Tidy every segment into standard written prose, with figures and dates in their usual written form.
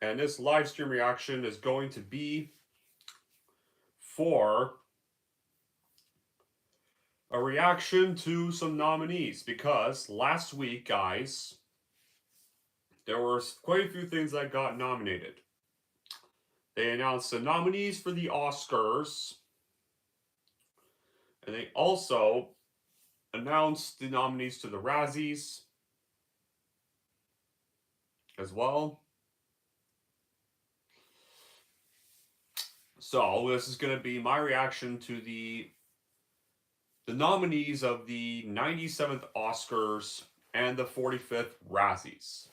And this live stream reaction is going to be for a reaction to some nominees, because last week, guys, there were quite a few things that got nominated. They announced the nominees for the Oscars, and they also announced the nominees to the Razzies as well. So this is going to be my reaction to the nominees of the 97th Oscars and the 45th Razzies.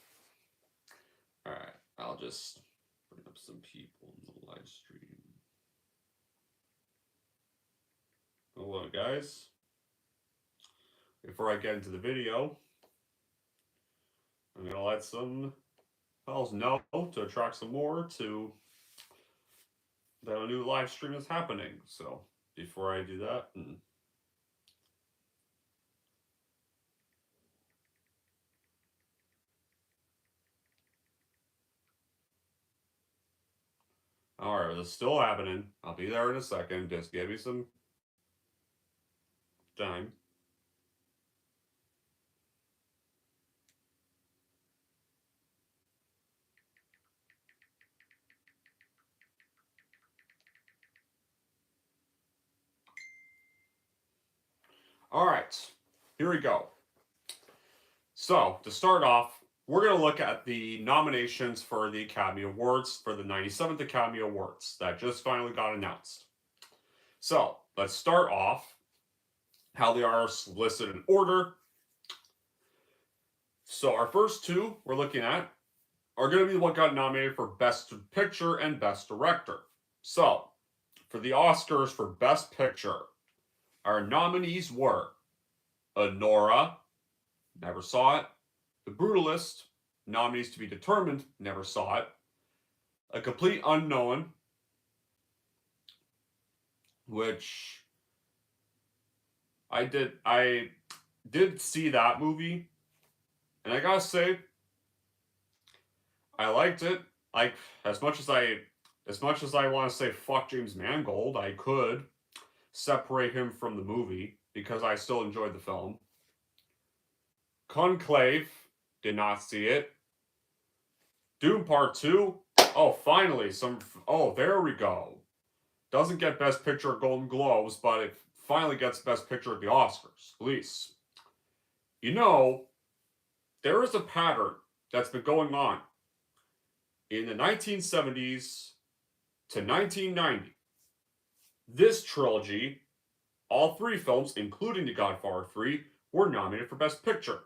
All right, I'll just bring up some people in the live stream. Hello, guys. Before I get into the video, I'm going to let some fellas know to attract some more to that a new live stream is happening. So before I do that, all right, it's still happening. I'll be there in a second. Just give me some time. All right, here we go. So to start off, we're going to look at the nominations for the Academy Awards for the 97th Academy Awards that just finally got announced. So let's start off how they are listed in order. So our first two we're looking at are going to be what got nominated for Best Picture and Best Director. So for the Oscars for Best Picture, our nominees were Anora, never saw it. The Brutalist, nominees to be determined, never saw it. A Complete Unknown, which I did see that movie, and I gotta say, I liked it. Like, as much as I want to say fuck James Mangold, I could separate him from the movie because I still enjoyed the film. Conclave, did not see it. Dune Part 2, oh, finally, there we go. Doesn't get Best Picture at Golden Globes, but it finally gets Best Picture at the Oscars, at least. You know, there is a pattern that's been going on. In the 1970s to 1990, this trilogy, all three films, including The Godfather 3, were nominated for Best Picture.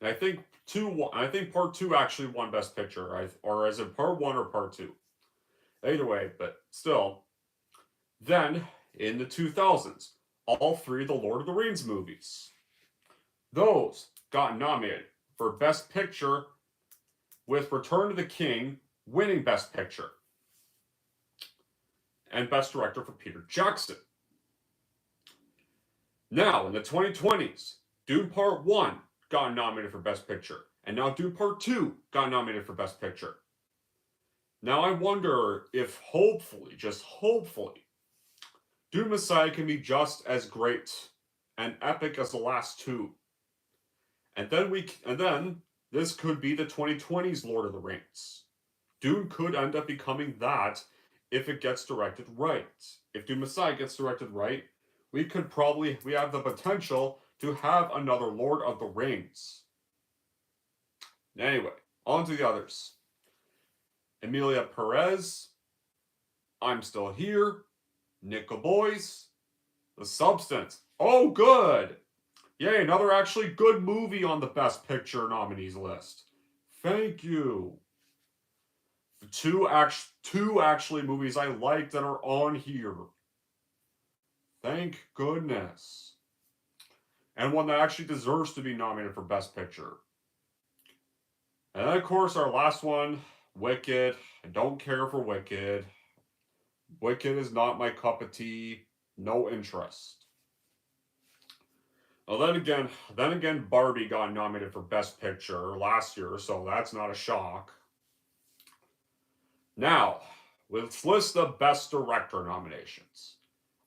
And I think Part 2 actually won Best Picture, or is it Part 1 or Part 2? Either way, but still. Then, in the 2000s, all three of the Lord of the Rings movies, those got nominated for Best Picture, with Return of the King winning Best Picture, and Best Director for Peter Jackson. Now, in the 2020s, Dune Part 1 got nominated for Best Picture, and now Dune Part 2 got nominated for Best Picture. Now I wonder if, hopefully, just hopefully, Dune Messiah can be just as great and epic as the last two. And then this could be the 2020s Lord of the Rings. Dune could end up becoming that if it gets directed right. If Dune Messiah gets directed right, we have the potential to have another Lord of the Rings. Anyway, on to the others. Emilia Perez, I'm Still Here, Nickel Boys, The Substance. Oh, good! Yay, another actually good movie on the Best Picture nominees list. Thank you. Two actually movies I like that are on here. Thank goodness. And one that actually deserves to be nominated for Best Picture. And then, of course, our last one, Wicked. I don't care for Wicked. Wicked is not my cup of tea. No interest. Well, then again, Barbie got nominated for Best Picture last year, so that's not a shock. Now, let's list the Best Director nominations.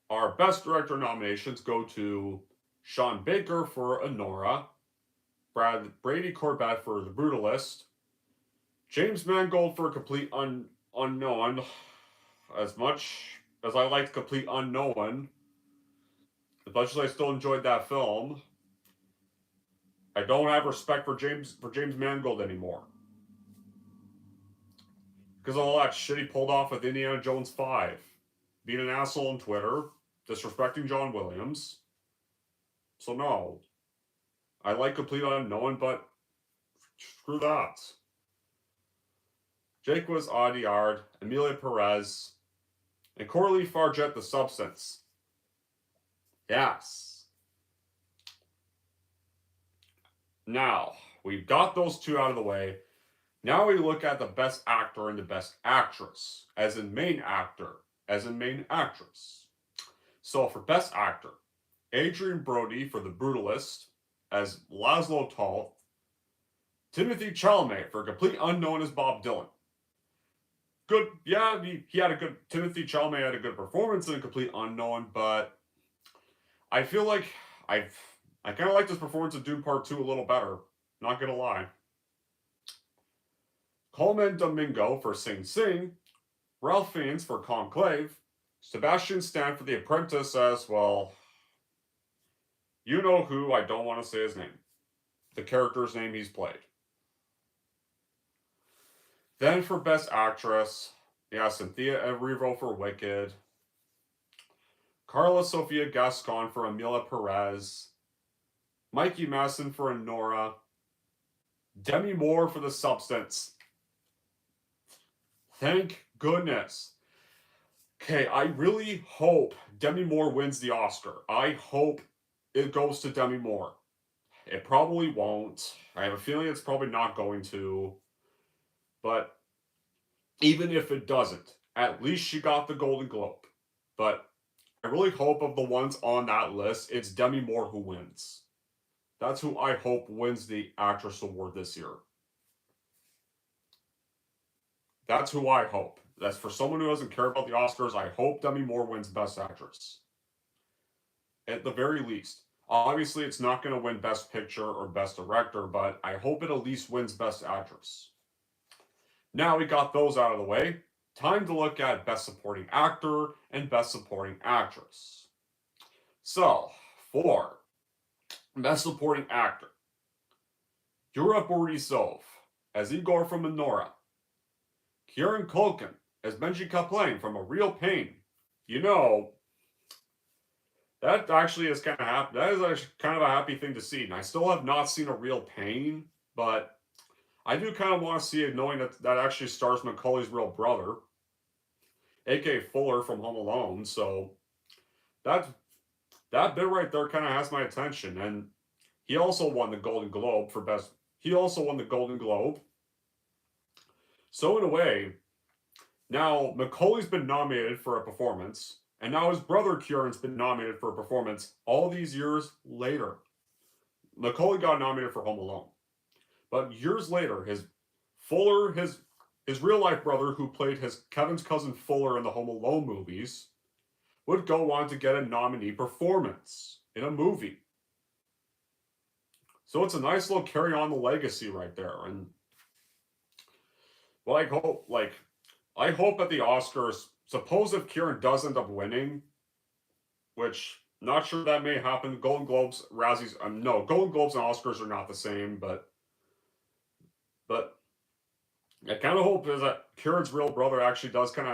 Our Best Director nominations go to Sean Baker for Anora, Brady Corbett for The Brutalist, James Mangold for Complete Unknown. As much as I liked Complete Unknown, as much as I still enjoyed that film, I don't have respect for James Mangold anymore. Because of all that shit he pulled off with Indiana Jones 5. Being an asshole on Twitter, disrespecting John Williams. So no. I like Complete Unknown, but screw that. Jake was Audiard, Emilia Perez, and Coralie Farget the Substance. Yes. Now, we've got those two out of the way. Now we look at the Best Actor and the Best Actress, as in main actor, as in main actress. So for Best Actor, Adrian Brody for The Brutalist as Laszlo Tall, Timothy Chalamet for Complete Unknown as Bob Dylan. Good, yeah, he had a good, Timothy Chalamet had a good performance in A Complete Unknown, but I feel like I kind of like this performance of Dune Part 2 a little better, not gonna lie. Coleman Domingo for Sing Sing, Ralph Fiennes for Conclave, Sebastian Stan for The Apprentice as, well, you know who, I don't want to say his name. The character's name he's played. Then for Best Actress, yeah, Cynthia Erivo for Wicked, Carla Sofia Gascon for Emilia Perez, Mikey Masson for Anora, Demi Moore for The Substance. Thank goodness. Okay, I really hope Demi Moore wins the Oscar. I hope it goes to Demi Moore. It probably won't. I have a feeling it's probably not going to. But even if it doesn't, at least she got the Golden Globe. But I really hope of the ones on that list, it's Demi Moore who wins. That's who I hope wins the Actress Award this year. That's who I hope. That's for someone who doesn't care about the Oscars, I hope Demi Moore wins Best Actress. At the very least. Obviously, it's not going to win Best Picture or Best Director, but I hope it at least wins Best Actress. Now we got those out of the way. Time to look at Best Supporting Actor and Best Supporting Actress. So, for Best Supporting Actor, Yura Borisov as Igor from Anora, Kieran Culkin as Benji Kaplan from A Real Pain. You know, that actually is kind of happy. That is actually kind of a happy thing to see. And I still have not seen A Real Pain, but I do kind of want to see it, knowing that actually stars Macaulay's real brother, a.k.a. Fuller from Home Alone. So that bit right there kind of has my attention. And he also won the Golden Globe for Best. He also won the Golden Globe. So in a way, now Macaulay's been nominated for a performance, and now his brother Kieran's been nominated for a performance all these years later. Macaulay got nominated for Home Alone. But years later, his real life brother, who played Kevin's cousin Fuller in the Home Alone movies, would go on to get a nominee performance in a movie. So it's a nice little carry on the legacy right there. And well, I hope at the Oscars, suppose if Kieran does end up winning, which not sure that may happen. Golden Globes, Razzies, no, Golden Globes and Oscars are not the same, but I kind of hope is that Kieran's real brother actually does kind of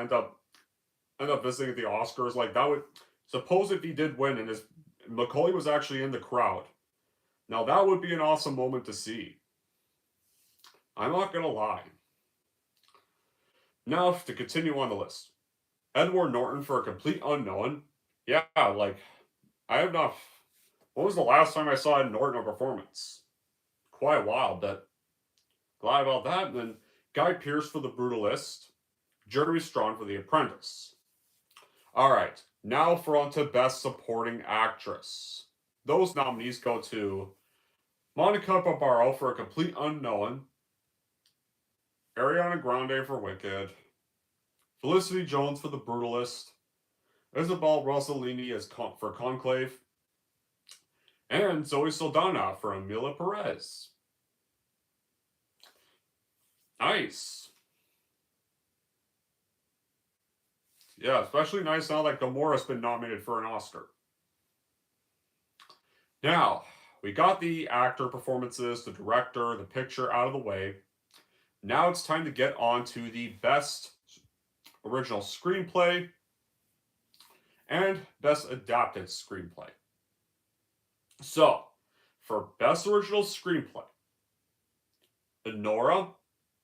end up visiting at the Oscars. Like, that would, suppose if he did win and Macaulay was actually in the crowd. Now that would be an awesome moment to see. I'm not gonna lie. Now to continue on the list, Edward Norton for A Complete Unknown. Yeah, like, I have not. When was the last time I saw Ed Norton a performance? Quite a while, but glad about that. And then Guy Pearce for The Brutalist, Jeremy Strong for The Apprentice. All right, now for on to Best Supporting Actress. Those nominees go to Monica Barbaro for A Complete Unknown, Ariana Grande for Wicked, Felicity Jones for The Brutalist, Isabel Rossellini for Conclave, and Zoe Saldana for Emilia Perez. Nice. Yeah, especially nice now that Gamora's been nominated for an Oscar. Now, we got the actor performances, the director, the picture out of the way. Now it's time to get on to the best original screenplay and best adapted screenplay. So, for best original screenplay, Nora,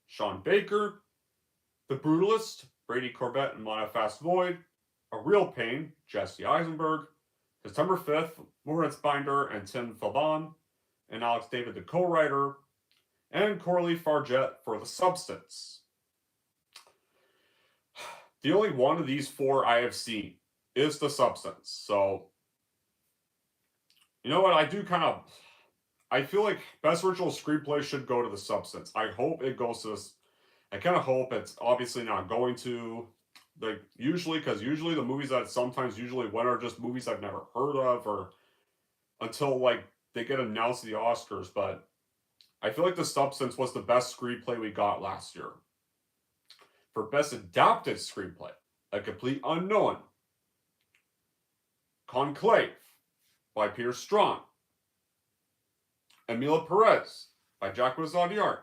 Sean Baker, The Brutalist, Brady Corbett and Mona Fast Void, A Real Pain, Jesse Eisenberg, September 5th, Moritz Binder and Tim Falban, and Alex David, the co-writer, and Coralie Fargett for The Substance. The only one of these four I have seen is The Substance. So, you know what? I feel like Best Original Screenplay should go to The Substance. I hope it goes to this. I kind of hope it's obviously not going to. Like, because usually the movies that sometimes usually win are just movies I've never heard of or until, like, they get announced at the Oscars. But I feel like The Substance was the best screenplay we got last year. For Best Adapted Screenplay, A Complete Unknown, Conclave by Peter Strawn, Emilia Perez by Jacques Audiard,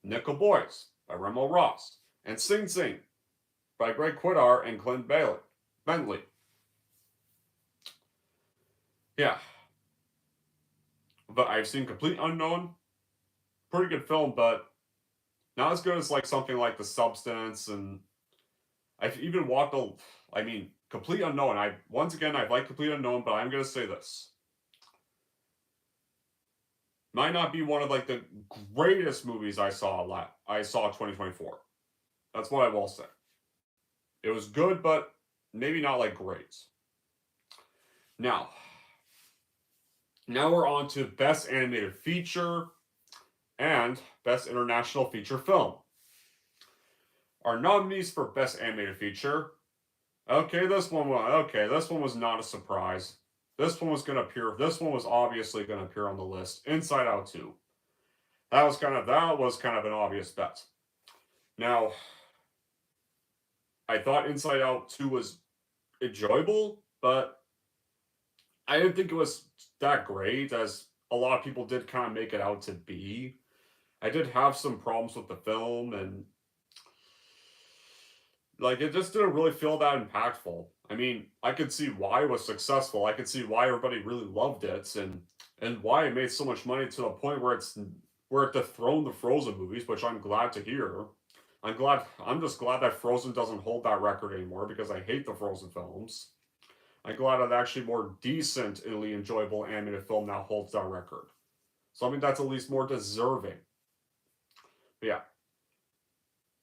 Nickel Boys by Remo Ross, and Sing Sing by Greg Quidar and Clint Bentley. Yeah. But I've seen Complete Unknown. Pretty good film, but not as good as like something like The Substance, and I've even watched Complete Unknown. I've liked Complete Unknown, but I'm gonna say this. Might not be one of like the greatest movies I saw 2024. That's what I will say. It was good, but maybe not like great. Now we're on to Best Animated Feature and Best International Feature Film. Our nominees for Best Animated Feature. This one was not a surprise. This one was obviously gonna appear on the list. Inside Out 2. That was kind of an obvious bet. Now, I thought Inside Out 2 was enjoyable, but I didn't think it was that great, as a lot of people did kind of make it out to be. I did have some problems with the film, and like, it just didn't really feel that impactful. I mean, I could see why it was successful. I could see why everybody really loved it, and why it made so much money to the point where it dethroned the Frozen movies, which I'm glad to hear. I'm just glad that Frozen doesn't hold that record anymore, because I hate the Frozen films. I'm glad that actually more decently enjoyable animated film now holds that record. So I mean, that's at least more deserving. But yeah.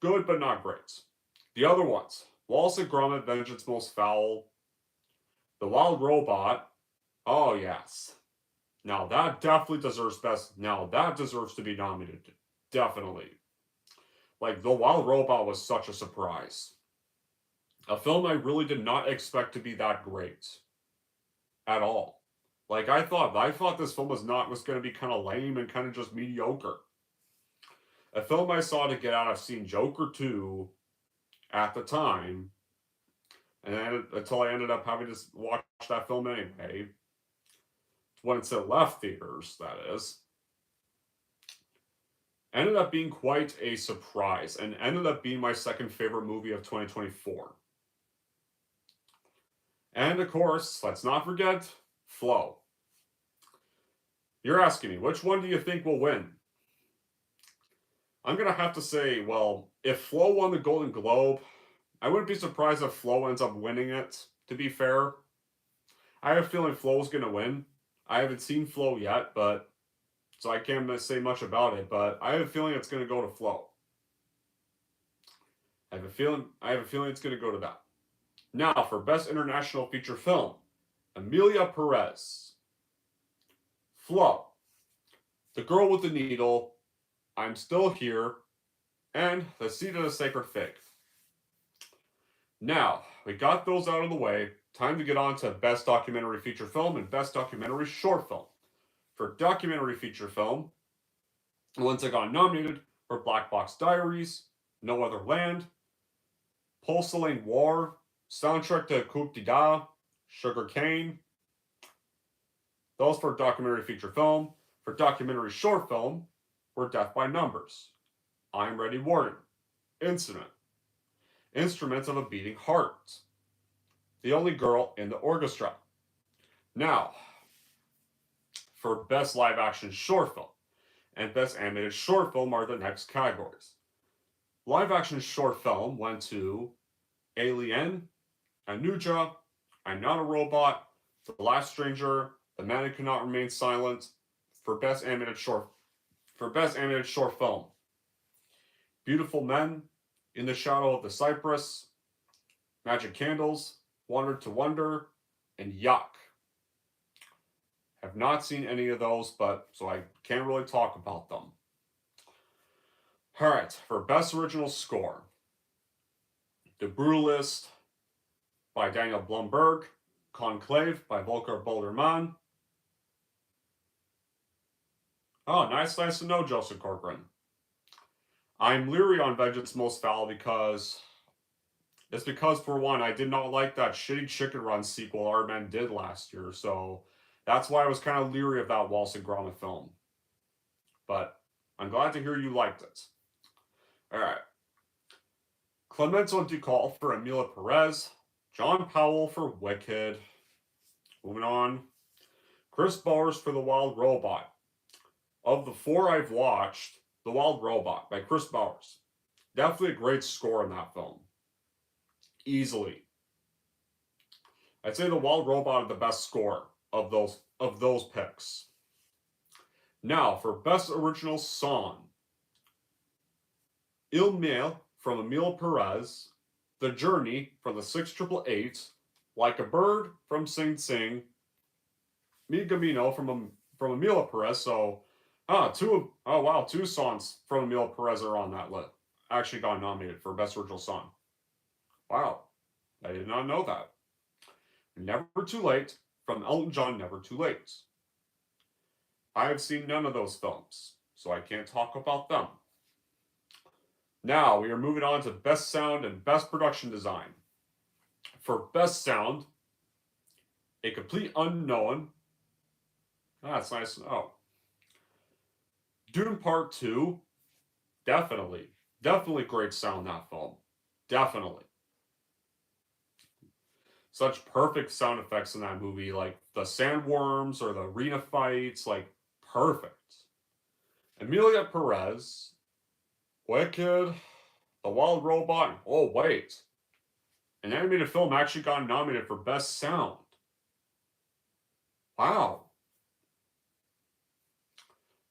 Good, but not great. The other ones. Wallace and Gromit, Vengeance Most Foul. The Wild Robot. Oh, yes. Now that definitely deserves to be nominated. Definitely. Like, The Wild Robot was such a surprise. A film I really did not expect to be that great. At all. Like, I thought this film was going to be kind of lame and kind of just mediocre. A film I saw to get out, I've seen Joker 2 at the time, and until I ended up having to watch that film anyway, when it said left theaters, that is, ended up being quite a surprise, and ended up being my second favorite movie of 2024. And of course, let's not forget, Flow. You're asking me, which one do you think will win? I'm going to have to say, well, if Flow won the Golden Globe, I wouldn't be surprised if Flow ends up winning it, to be fair. I have a feeling Flow's going to win. I haven't seen Flow yet, so I can't say much about it, but I have a feeling it's going to go to Flow. I have a feeling it's going to go to that. Now, for Best International Feature Film, Emilia Perez, Flow, The Girl with the Needle, I'm Still Here, and The Seed of the Sacred Fig. Now, we got those out of the way. Time to get on to Best Documentary Feature Film and Best Documentary Short Film. For Documentary Feature Film, the ones that got nominated were Black Box Diaries, No Other Land, Porcelain War, Soundtrack to Coup d'Etat, Sugar Cane. Those for Documentary Feature Film. For Documentary Short Film were Death by Numbers, I'm Ready Warning, Incident, Instruments of a Beating Heart, The Only Girl in the Orchestra. Now, for Best Live Action Short Film and Best Animated Short Film are the next categories. Live Action Short Film went to Alien, Anuja, I'm Not a Robot, The Last Stranger, The Man Who Cannot Remain Silent. For Best Animated Short Film, Beautiful Men, In the Shadow of the Cypress, Magic Candles, Wonder to Wonder, and Yuck. Have not seen any of those, so I can't really talk about them. Alright, for Best Original Score, The Brutalist by Daniel Blumberg, Conclave by Volker Boulderman. Oh, nice to know, Joseph Corcoran. I'm leery on Vengeance Most Foul because, for one, I did not like that shitty Chicken Run sequel Aardman did last year, so that's why I was kind of leery of that Wallace and Gromit film. But I'm glad to hear you liked it. Alright. Clemenceau Ducal for Emilia Perez, John Powell for Wicked. Moving on. Chris Bowers for The Wild Robot. Of the four I've watched, The Wild Robot by Chris Bowers. Definitely a great score in that film. Easily. I'd say The Wild Robot had the best score of those picks. Now, for Best Original Song. Il Miel from Emile Perez, The Journey from the 688, Like a Bird from Sing Sing, Mi Gamino from Emile Perez, so two songs from Emile Perez are on that list. Actually got nominated for Best Original Song. Wow, I did not know that. Never Too Late from Elton John, Never Too Late. I have seen none of those films, so I can't talk about them. Now, we are moving on to Best Sound and Best Production Design. For Best Sound, A Complete Unknown. That's nice to know. Dune Part 2, definitely great sound, that film. Definitely. Such perfect sound effects in that movie, like the sandworms or the arena fights, like perfect. Emilia Perez, Wicked, The Wild Robot. Oh, wait. An animated film actually got nominated for Best Sound. Wow.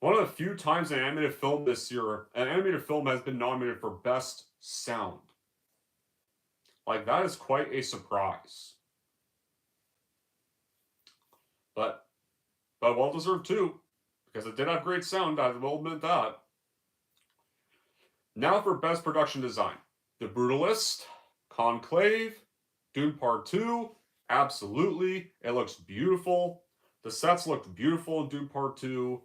One of the few times an animated film this year, an animated film has been nominated for Best Sound. Like, that is quite a surprise. But well deserved too, because it did have great sound, I will admit that. Now for Best Production Design. The Brutalist, Conclave, Dune Part 2, absolutely. It looks beautiful. The sets looked beautiful in Dune Part 2.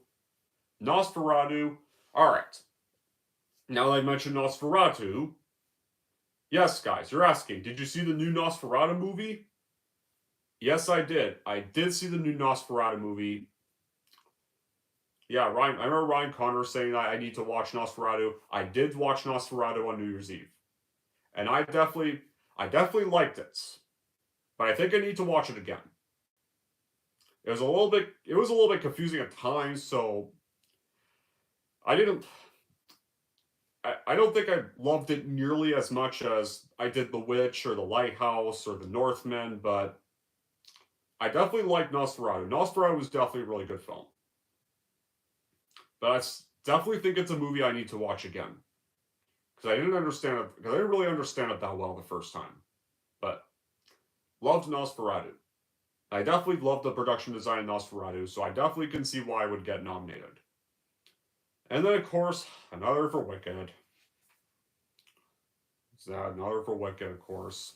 Nosferatu. Alright. Now that I mentioned Nosferatu, yes, guys, you're asking, did you see the new Nosferatu movie? Yes, I did. I did see the new Nosferatu movie. Yeah, I remember Ryan Connors saying that I need to watch Nosferatu. I did watch Nosferatu on New Year's Eve. And I definitely liked it. But I think I need to watch it again. It was a little bit confusing at times, so I don't think I loved it nearly as much as I did The Witch or The Lighthouse or The Northman, but I definitely liked Nosferatu. Nosferatu was definitely a really good film. But I definitely think it's a movie I need to watch again. Because I didn't really understand it that well the first time. But loved Nosferatu. I definitely loved the production design of Nosferatu, so I definitely can see why I would get nominated. And then, of course, another for Wicked. Of course.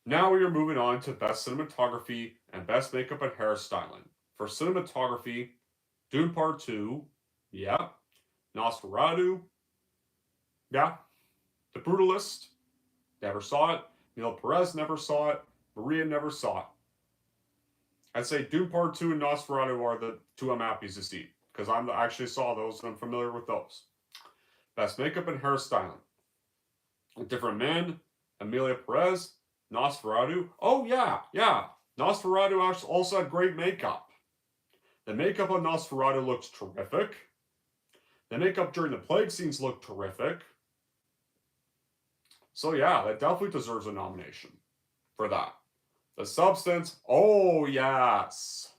Now we are moving on to Best Cinematography and Best Makeup and Hairstyling. For cinematography, Dune Part 2, yeah. Nosferatu, yeah. The Brutalist, never saw it. Neil Perez never saw it. Maria never saw it. I'd say Dune Part 2 and Nosferatu are the two I'm happy to see, because I actually saw those and I'm familiar with those. Best Makeup and Hairstyling. A Different Man, Emilia Perez, Nosferatu. Oh, yeah. Nosferatu also had great makeup. The makeup on Nosferatu looks terrific. The makeup during the plague scenes looked terrific. So yeah, that definitely deserves a nomination for that. The Substance, oh yes.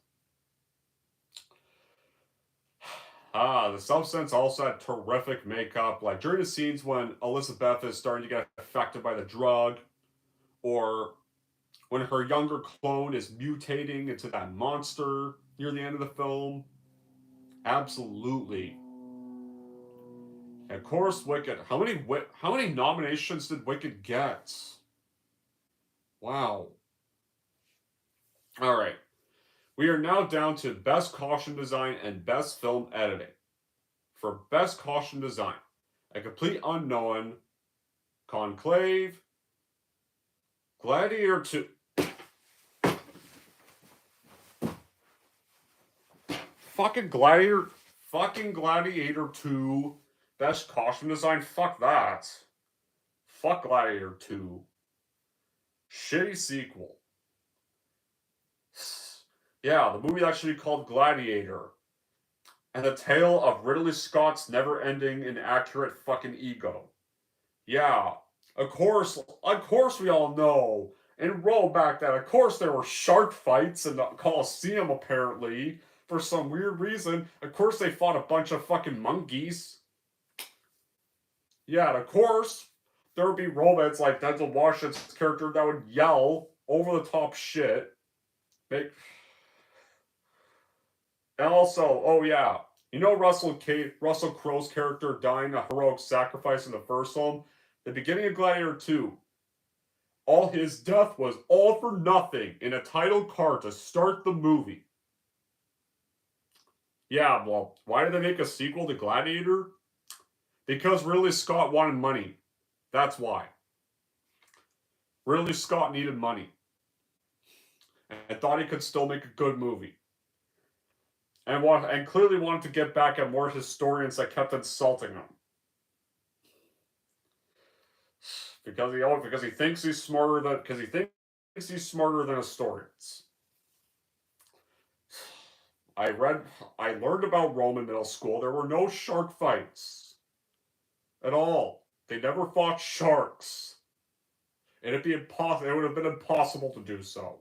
The Substance also had terrific makeup. Like during the scenes when Elizabeth is starting to get affected by the drug, or when her younger clone is mutating into that monster near the end of the film. Absolutely. And of course, Wicked. How many nominations did Wicked get? Wow. All right. We are now down to Best Costume Design and Best Film Editing. For Best Costume Design, A Complete Unknown, Conclave, Gladiator 2. Fucking Gladiator 2. Best Costume Design? Fuck that. Fuck Gladiator 2. Shitty sequel. Yeah, the movie actually called Gladiator. And the tale of Ridley Scott's never-ending inaccurate fucking ego. Yeah, of course we all know. In rollback that, of course there were shark fights in the Colosseum apparently. For some weird reason. Of course they fought a bunch of fucking monkeys. Yeah, and of course there would be robots like Denzel Washington's character that would yell over the top shit. And also, oh yeah, you know Russell Crowe's character dying a heroic sacrifice in the first film? The beginning of Gladiator 2. All his death was all for nothing in a title card to start the movie. Yeah, well, why did they make a sequel to Gladiator? Because Ridley Scott wanted money. That's why. Ridley Scott needed money. And thought he could still make a good movie. And clearly wanted to get back at more historians that kept insulting him. Because he thinks he's smarter than historians. I learned about Rome in middle school. There were no shark fights. At all. They never fought sharks. And it would have been impossible to do so.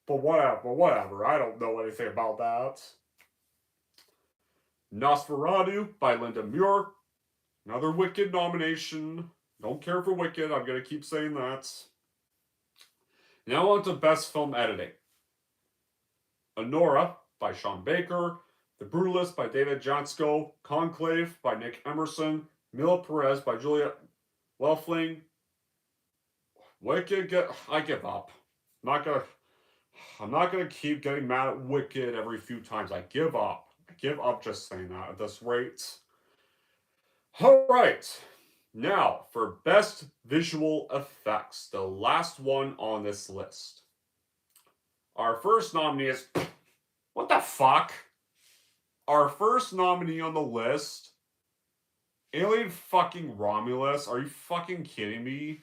But whatever. I don't know anything about that. Nosferatu by Linda Muir. Another Wicked nomination. Don't care for Wicked. I'm going to keep saying that. Now on to Best Film Editing. Honora by Sean Baker. The Brutalist by David Jansko. Conclave by Nick Emerson. Mila Perez by Julia Welfling. Wicked, I give up. I'm not gonna keep getting mad at Wicked every few times. I give up. I give up just saying that at this rate. Alright. Now, for Best Visual Effects, the last one on this list. Our first nominee is... What the fuck? Our first nominee on the list... Alien fucking Romulus? Are you fucking kidding me?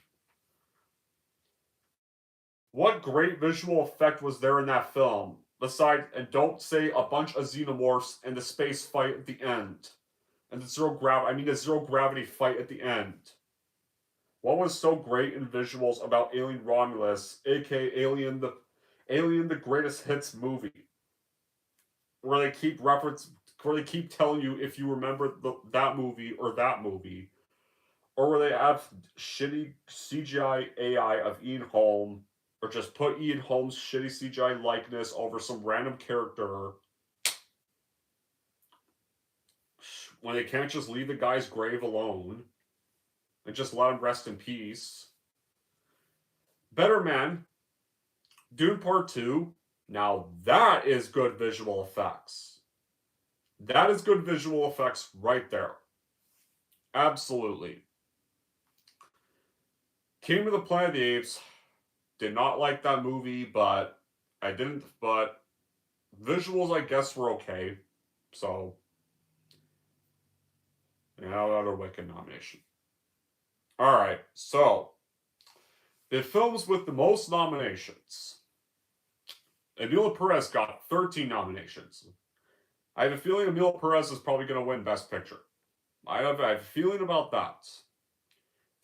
What great visual effect was there in that film? Besides, and don't say a bunch of xenomorphs and the space fight at the end. And the zero gravity fight at the end. What was so great in visuals about Alien Romulus, aka Alien the Greatest Hits movie? Where they keep telling you if you remember that movie. Or where they have shitty CGI AI of Ian Holm. Or just put Ian Holm's shitty CGI likeness over some random character. When they can't just leave the guy's grave alone. And just let him rest in peace. Better Man, Dune Part 2. Now that is good visual effects. That is good visual effects right there. Absolutely. Kingdom of the Planet of the Apes, did not like that movie, but visuals I guess were okay. So, another Wicked nomination. Alright, so the films with the most nominations. Emilio Perez got 13 nominations. I have a feeling Emilio Perez is probably going to win Best Picture. I have a feeling about that.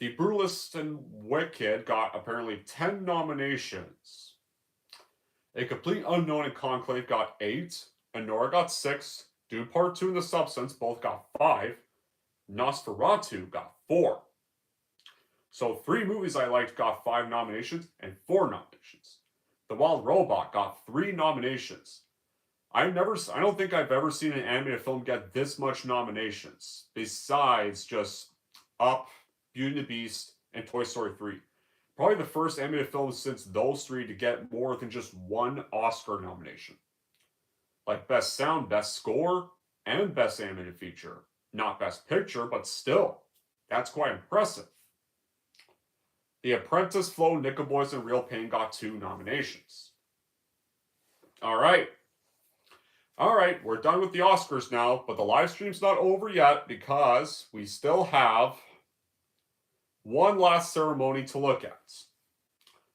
The Brutalist and Wicked got apparently 10 nominations. A Complete Unknown and Conclave got 8. Anora got 6. Dune Part 2 and The Substance both got 5. Nosferatu got 4. So 3 movies I liked got 5 nominations and 4 nominations. The Wild Robot got 3 nominations. I don't think I've ever seen an animated film get this much nominations, besides just Up, Beauty and the Beast, and Toy Story 3. Probably the first animated film since those 3 to get more than just 1 Oscar nomination. Like Best Sound, Best Score, and Best Animated Feature. Not Best Picture, but still, that's quite impressive. The Apprentice, Flow, Nickel Boys, and Real Pain got 2 nominations. Alright, we're done with the Oscars now, but the live stream's not over yet because we still have one last ceremony to look at.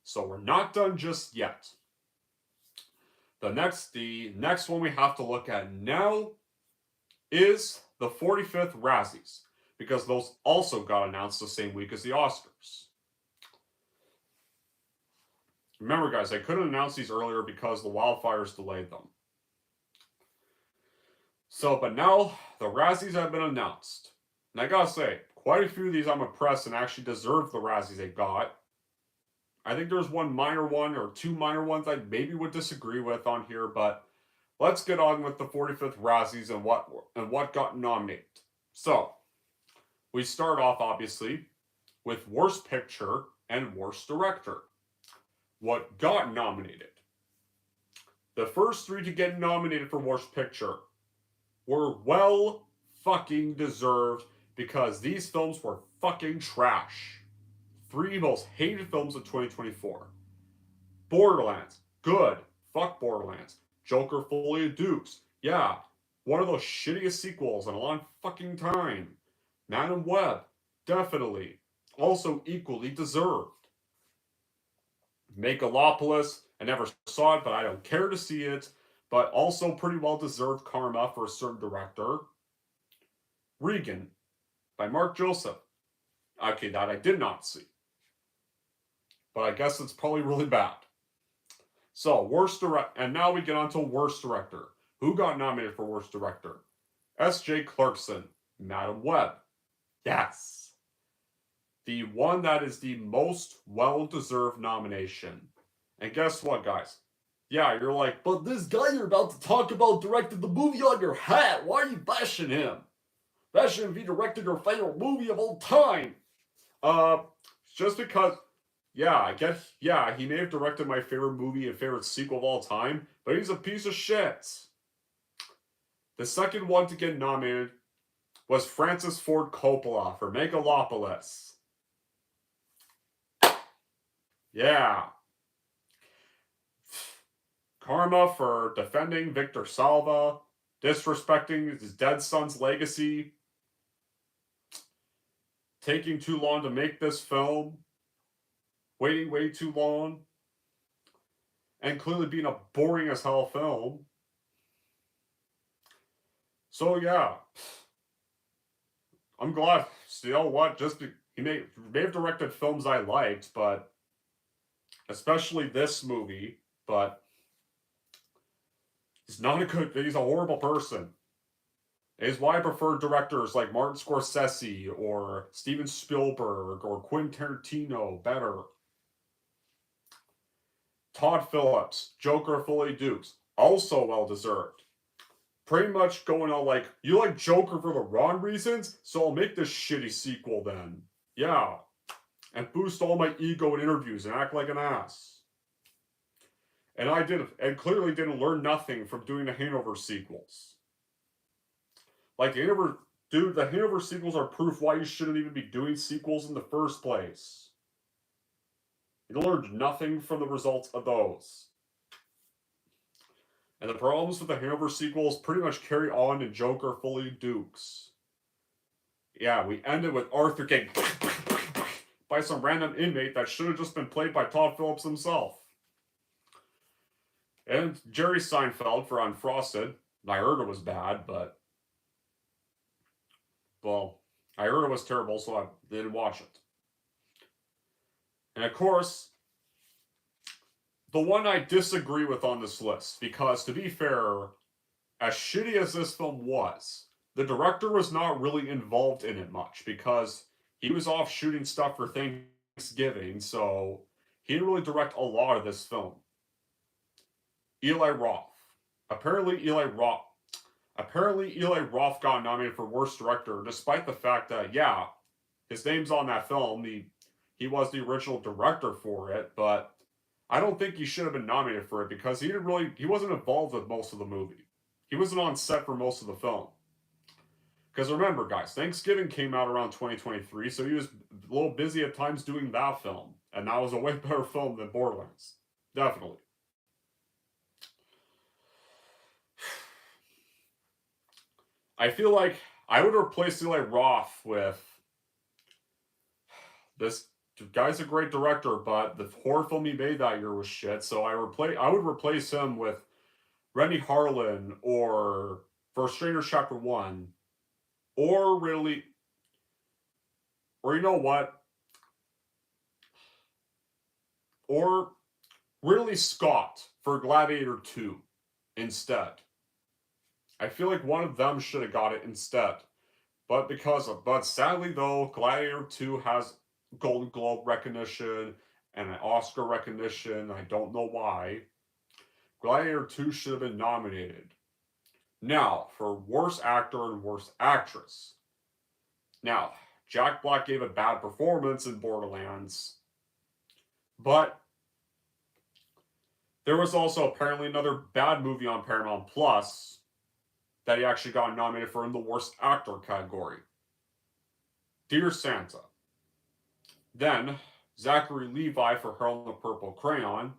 So we're not done just yet. The next one we have to look at now is the 45th Razzies, because those also got announced the same week as the Oscars. Remember, guys, I couldn't announce these earlier because the wildfires delayed them. So, but now the Razzies have been announced. And I gotta say, quite a few of these I'm impressed and actually deserve the Razzies they got. I think there's one minor one or 2 minor ones I maybe would disagree with on here, but let's get on with the 45th Razzies and what got nominated. So, we start off obviously with Worst Picture and Worst Director. What got nominated? The first 3 to get nominated for Worst Picture were well fucking deserved because these films were fucking trash. 3 most hated films of 2024. Borderlands, good. Fuck Borderlands. Joker Fully of Dukes, yeah. One of those shittiest sequels in a long fucking time. Madam Web, definitely. Also equally deserved. Megalopolis, I never saw it, but I don't care to see it. But also pretty well deserved karma for a certain director. Regan, by Mark Joseph. Okay, that I did not see. But I guess it's probably really bad. So, and now we get on to Worst Director. Who got nominated for Worst Director? S.J. Clarkson, Madam Web. Yes. The one that is the most well-deserved nomination. And guess what, guys? Yeah, you're like, but this guy you're about to talk about directed the movie on your hat. Why are you bashing him? Bashing him if he directed your favorite movie of all time. Just because, yeah, he may have directed my favorite movie and favorite sequel of all time, but he's a piece of shit. The second one to get nominated was Francis Ford Coppola for Megalopolis. Yeah. Karma for defending Victor Salva, disrespecting his dead son's legacy, taking too long to make this film, waiting way too long, and clearly being a boring as hell film. So yeah, I'm glad. You know what? He may have directed films I liked, but especially this movie, but he's a horrible person. It is why I prefer directors like Martin Scorsese or Steven Spielberg or Quentin Tarantino better. Todd Phillips, Joker Fully Dukes, also well-deserved. Pretty much going on like, you like Joker for the wrong reasons, so I'll make this shitty sequel then. Yeah. and boost all my ego in interviews and act like an ass. And clearly didn't learn nothing from doing the Hangover sequels. Like, the Hangover sequels are proof why you shouldn't even be doing sequels in the first place. You learned nothing from the results of those. And the problems with the Hangover sequels pretty much carry on in Joker Fully Dukes. Yeah, we ended with Arthur getting by some random inmate that should have just been played by Todd Phillips himself. And Jerry Seinfeld for Unfrosted. I heard it was bad, but... well, I heard it was terrible, so I didn't watch it. And of course, the one I disagree with on this list, because to be fair, as shitty as this film was, the director was not really involved in it much, because he was off shooting stuff for Thanksgiving, so he didn't really direct a lot of this film. Eli Roth. Apparently Eli Roth got nominated for Worst Director, despite the fact that, yeah, his name's on that film. He was the original director for it, but I don't think he should have been nominated for it because he wasn't involved with most of the movie. He wasn't on set for most of the film. Because remember, guys, Thanksgiving came out around 2023, so he was a little busy at times doing that film. And that was a way better film than Borderlands. Definitely. I feel like I would replace Eli Roth with... this guy's a great director, but the horror film he made that year was shit, so I would replace him with Rennie Harlan or for Stranger Chapter 1. Or you know what? Or Ridley Scott for Gladiator 2 instead. I feel like one of them should have got it instead. But sadly though, Gladiator 2 has Golden Globe recognition and an Oscar recognition. I don't know why. Gladiator 2 should have been nominated. Now, for Worst Actor and Worst Actress. Now, Jack Black gave a bad performance in Borderlands, but there was also apparently another bad movie on Paramount Plus that he actually got nominated for in the Worst Actor category. Dear Santa. Then, Zachary Levi for Hell in the Purple Crayon.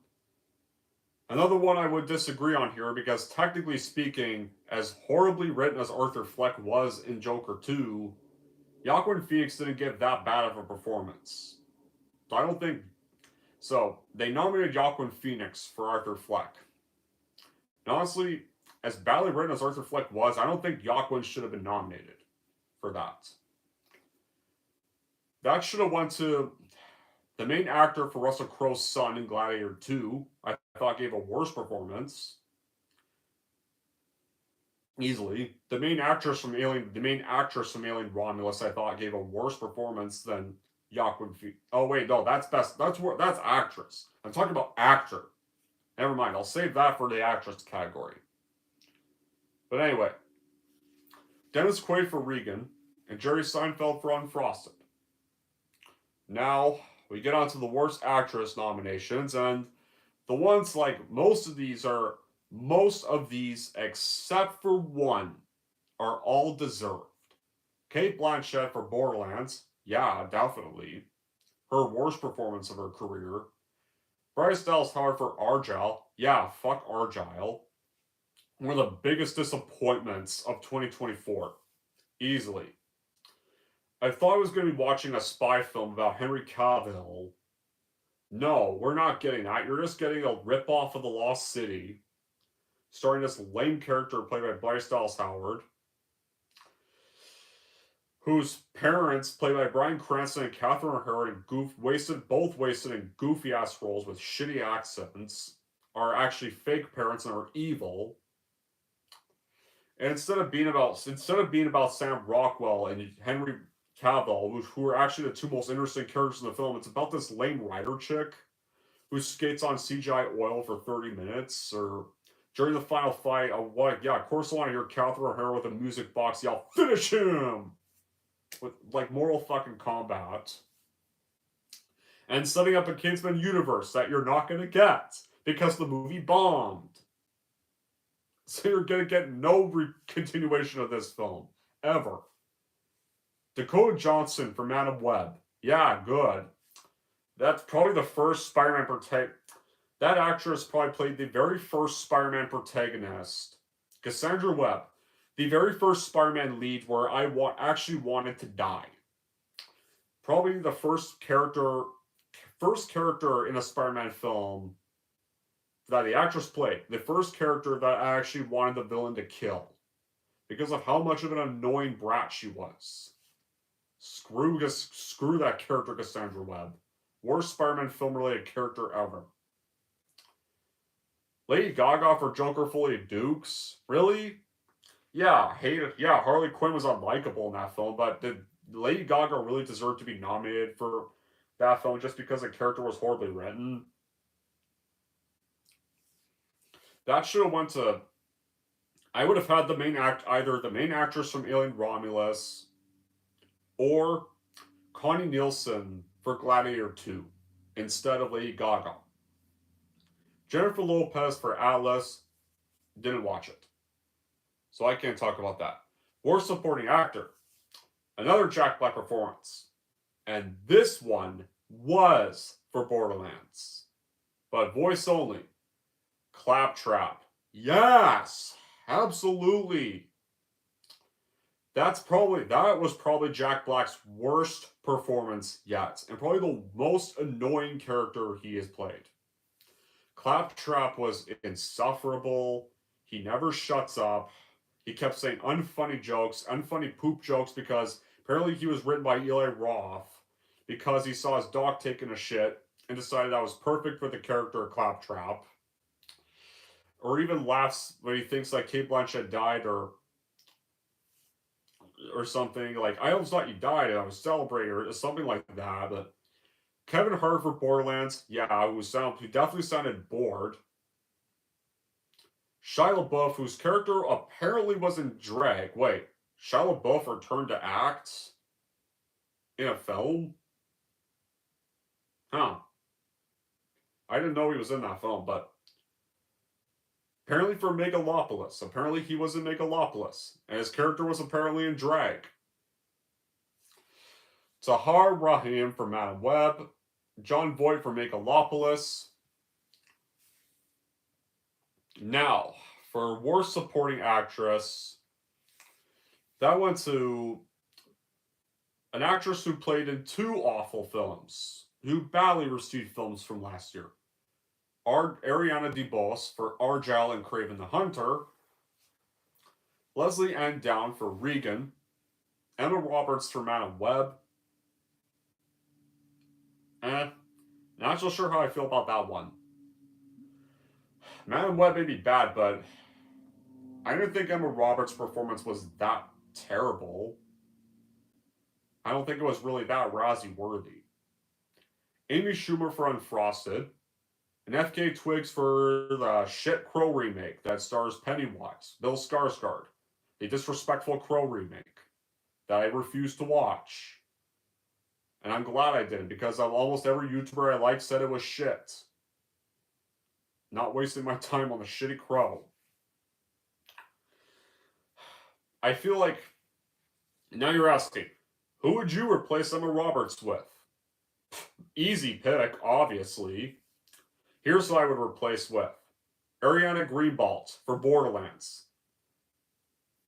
Another one I would disagree on here because technically speaking, as horribly written as Arthur Fleck was in Joker 2, Joaquin Phoenix didn't give that bad of a performance. So I don't think... so, they nominated Joaquin Phoenix for Arthur Fleck. And honestly, as badly written as Arthur Fleck was, I don't think Joaquin should have been nominated for that. That should have went to the main actor for Russell Crowe's son in Gladiator 2. I thought gave a worse performance. Easily. The main actress from Alien Romulus, I thought gave a worse performance than Joaquin Phoenix. Oh wait, no, that's actress. I'm talking about actor. Never mind, I'll save that for the actress category. But anyway, Dennis Quaid for Regan and Jerry Seinfeld for Unfrosted. Now, we get on to the Worst Actress nominations, and the ones, like, most of these, except for one, are all deserved. Cate Blanchett for Borderlands, yeah, definitely. Her worst performance of her career. Bryce Dallas Howard for Argyle, yeah, fuck Argyle. One of the biggest disappointments of 2024. Easily. I thought I was going to be watching a spy film about Henry Cavill. No, we're not getting that. You're just getting a ripoff of The Lost City, starring this lame character played by Bryce Dallas Howard, whose parents, played by Bryan Cranston and Catherine O'Hara, both wasted in goofy-ass roles with shitty accents, are actually fake parents and are evil. And instead of being about Sam Rockwell and Henry Cavill, who are actually the two most interesting characters in the film, it's about this lame writer chick who skates on CGI oil for 30 minutes, or during the final fight, of course I want to hear Catherine O'Hara with a music box yell, "Finish him!" With, like, moral fucking combat. and setting up a Kingsman universe that you're not going to get because the movie bombed. So you're going to get no continuation of this film, ever. Dakota Johnson from Madam Web. Yeah, good. That's probably the first Spider-Man protagonist. That actress probably played the very first Spider-Man protagonist, Cassandra Webb, the very first Spider-Man lead where I actually wanted to die. Probably the first character in a Spider-Man film that the actress played. The first character that I actually wanted the villain to kill because of how much of an annoying brat she was. Screw that character, Cassandra Webb. Worst Spider-Man film-related character ever. Lady Gaga for Joker Fully Dukes? Really? Yeah, hated. Yeah, Harley Quinn was unlikable in that film, but did Lady Gaga really deserve to be nominated for that film just because the character was horribly written? That should have went to. I would have had either the main actress from Alien Romulus, or Connie Nielsen for Gladiator 2 instead of Lady Gaga. Jennifer Lopez for Atlas, didn't watch it. So I can't talk about that. Worst supporting actor, another Jack Black performance. And this one was for Borderlands. But voice only. Claptrap. Yes! Absolutely. That was probably Jack Black's worst performance yet. And probably the most annoying character he has played. Claptrap was insufferable. He never shuts up. He kept saying unfunny poop jokes because apparently he was written by Eli Roth because he saw his dog taking a shit and decided that was perfect for the character of Claptrap. Or even laughs when he thinks like Cate Blanchett died or something. Like, I always thought you died and I was celebrating or something like that. But Kevin Hart for Borderlands, yeah, he definitely sounded bored. Shia LaBeouf, whose character apparently was in drag. Wait, Shia LaBeouf returned to act in a film? Huh. I didn't know he was in that film, but apparently for Megalopolis. Apparently he was in Megalopolis, and his character was apparently in drag. Tahar Rahim for Madam Web. John Voight for Megalopolis. Now, for worst supporting actress, that went to an actress who played in two awful films, who badly received films from last year. Ariana DeBose for Argyle and Craven the Hunter. Leslie Ann Down for Regan. Emma Roberts for Madam Web. Not so sure how I feel about that one. Madam Web may be bad, but I didn't think Emma Roberts' performance was that terrible. I don't think it was really that Razzie worthy. Amy Schumer for Unfrosted. And F.K. Twigs for the shit Crow remake that stars Pennywise, Bill Skarsgård. The disrespectful Crow remake that I refused to watch. And I'm glad I didn't, because almost every YouTuber I liked said it was shit. Not wasting my time on the shitty Crow. I feel like, now you're asking, who would you replace Emma Roberts with? Easy pick, obviously. Here's who I would replace with. Ariana Greenblatt for Borderlands.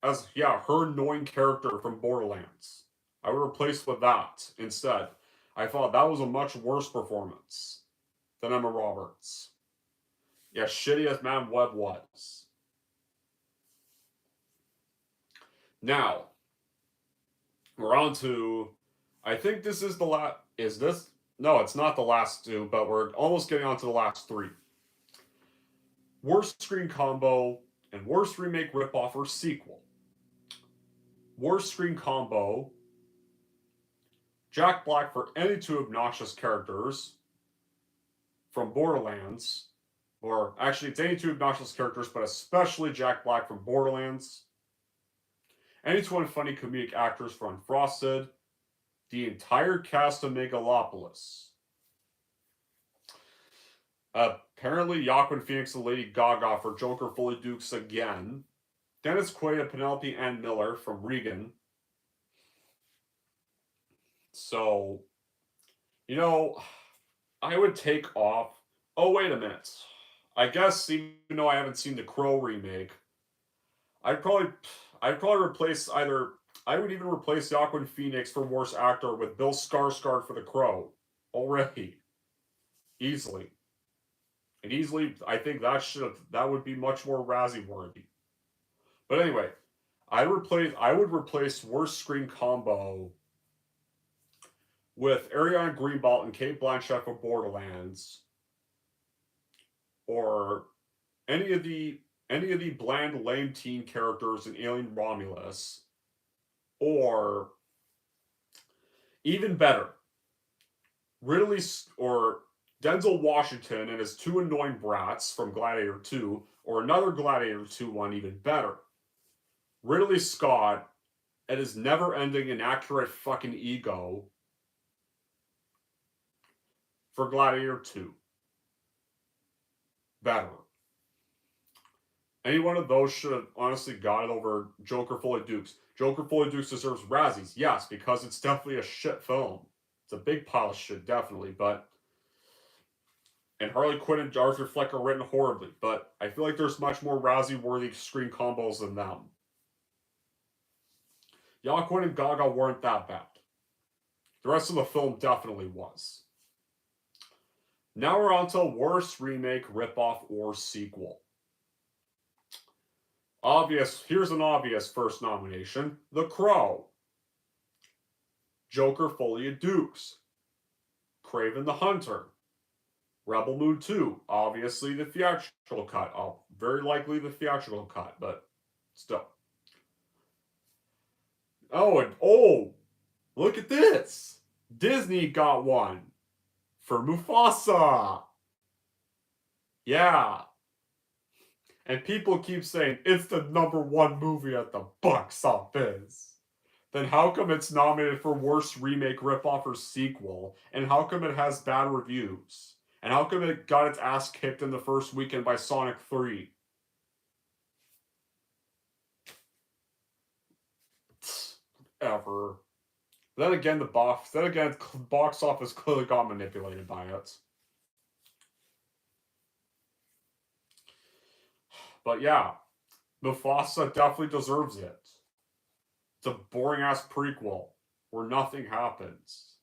Her annoying character from Borderlands. I would replace with that instead. I thought that was a much worse performance than Emma Roberts. Yeah, shitty as Madam Web was. Now, we're on to, I think this is the last, is this? No, it's not the last two, but we're almost getting on to the last three. Worst screen combo and worst remake ripoff or sequel. Worst screen combo, Jack Black for any two obnoxious characters from Borderlands, or actually it's any two obnoxious characters, but especially Jack Black from Borderlands. Any two unfunny comedic actors for Unfrosted. The entire cast of Megalopolis. Apparently, Joaquin Phoenix and Lady Gaga for Joker Fully Dukes again. Dennis Quaid and Penelope Ann Miller from Regan. So, you know, I would take off. Oh, wait a minute. I guess even though I haven't seen the Crow remake, I'd probably, I'd probably replace either. I would even replace Joaquin Phoenix for worst actor with Bill Skarsgård for the Crow already, easily, and easily. I think that would be much more Razzie worthy. But anyway, I would replace worst screen combo with Ariana Greenblatt and Kate Blanchett for Borderlands, or any of the bland, lame teen characters in Alien Romulus, or even better, Ridley or Denzel Washington and his two annoying brats from Gladiator 2, or another Gladiator 2 one even better. Ridley Scott and his never-ending inaccurate fucking ego for Gladiator 2. Better. Any one of those should have honestly got it over Joker Fully Dukes. Joker Fully Dukes deserves Razzies, yes, because it's definitely a shit film. It's a big pile of shit, definitely, but... And Harley Quinn and Arthur Fleck are written horribly, but I feel like there's much more Razzie-worthy screen combos than them. Joaquin and Gaga weren't that bad. The rest of the film definitely was. Now we're on to worst remake, ripoff, or sequel. Here's an obvious first nomination: The Crow, Joker Foley of Dukes, Kraven the Hunter, Rebel Moon 2, obviously the theatrical cut. Very likely the theatrical cut, but still. Look at this! Disney got one for Mufasa. Yeah. And people keep saying it's the #1 movie at the box office. Then how come it's nominated for worst remake, ripoff, or sequel? And how come it has bad reviews? And how come it got its ass kicked in the first weekend by Sonic 3? Ever. Then again, box office clearly got manipulated by it. But yeah, Mufasa definitely deserves it. It's a boring ass prequel where nothing happens.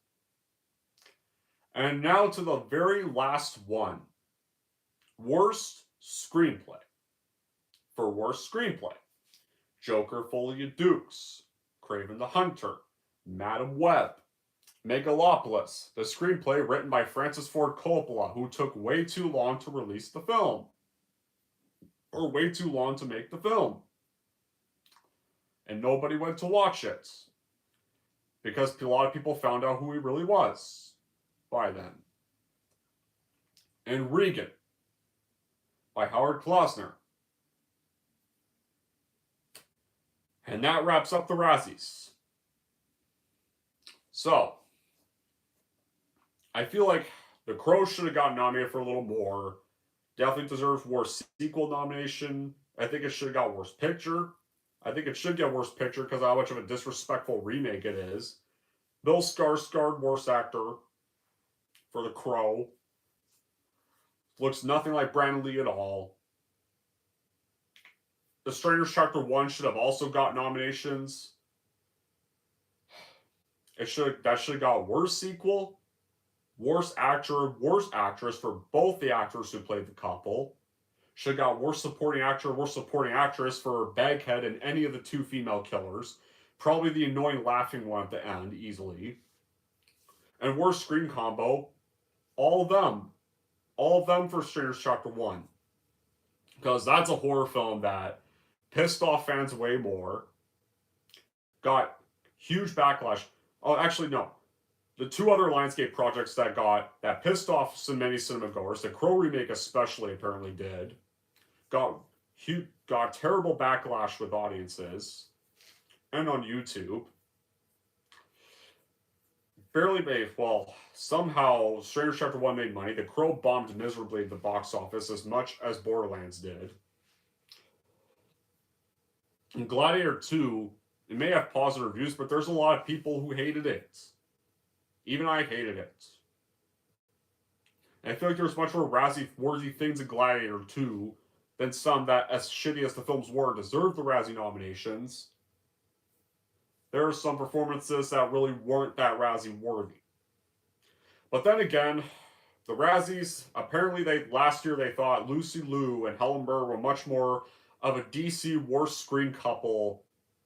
And now to the very last one. Worst screenplay. For worst screenplay, Joker Foley of Dukes, Kraven the Hunter, Madam Web, Megalopolis, the screenplay written by Francis Ford Coppola, who took way too long to release the film. Or way too long to make the film. And nobody went to watch it. Because a lot of people found out who he really was by then. And Regan by Howard Klausner. And that wraps up the Razzies. So, I feel like The Crow should have gotten nominated for a little more. Definitely deserves worst sequel nomination. I think it should have got worst picture. I think it should get worst picture because of how much of a disrespectful remake it is. Bill Skarsgård, worst actor for The Crow. Looks nothing like Brandon Lee at all. The Strangers Chapter 1 should have also got nominations. That should have got worst sequel, worst actor, worst actress for both the actors who played the couple. Should have got worst supporting actor, worst supporting actress for Baghead and any of the two female killers. Probably the annoying laughing one at the end, easily. And worst screen combo, all of them. All of them for Strangers Chapter 1. Because that's a horror film that pissed off fans way more. Got huge backlash. Oh, actually, no. The two other Lionsgate projects that pissed off so many cinemagoers, the Crow remake especially apparently did, got terrible backlash with audiences and on YouTube. well, somehow Stranger Chapter 1 made money. The Crow bombed miserably at the box office as much as Borderlands did. And Gladiator 2, it may have positive reviews, but there's a lot of people who hated it. Even I hated it. And I feel like there's much more Razzie-worthy things in Gladiator 2 than some that, as shitty as the films were, deserved the Razzie nominations. There are some performances that really weren't that Razzie-worthy. But then again, the Razzies, apparently last year they thought Lucy Liu and Helen Mirren were much more of a DC worst screen couple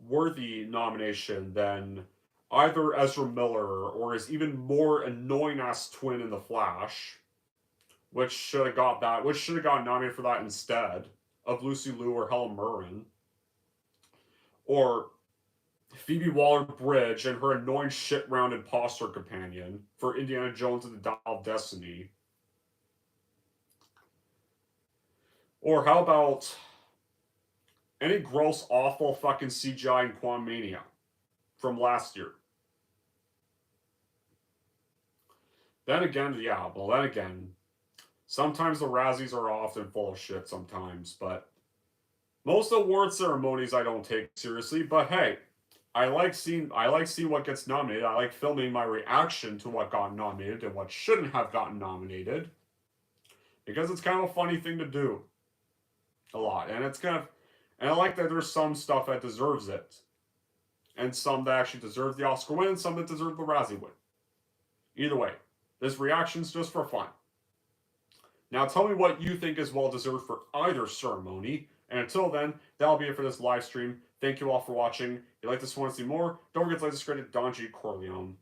worthy nomination than either Ezra Miller or his even more annoying ass twin in The Flash, which should have gotten nominated for that instead of Lucy Liu or Helen Mirren. Or Phoebe Waller-Bridge and her annoying shit-round imposter companion for Indiana Jones and the Dial of Destiny. Or how about any gross, awful fucking CGI in Quantumania from last year? Then again, sometimes the Razzies are often full of shit sometimes, but most award ceremonies I don't take seriously, but hey, I like seeing what gets nominated. I like filming my reaction to what got nominated and what shouldn't have gotten nominated. Because it's kind of a funny thing to do. A lot. And I like that there's some stuff that deserves it. And some that actually deserve the Oscar win, and some that deserve the Razzie win. Either way, this reaction's just for fun. Now tell me what you think is well deserved for either ceremony. And until then, that'll be it for this live stream. Thank you all for watching. If you like this one and see more, don't forget to like, subscribe to Don G. Corleone.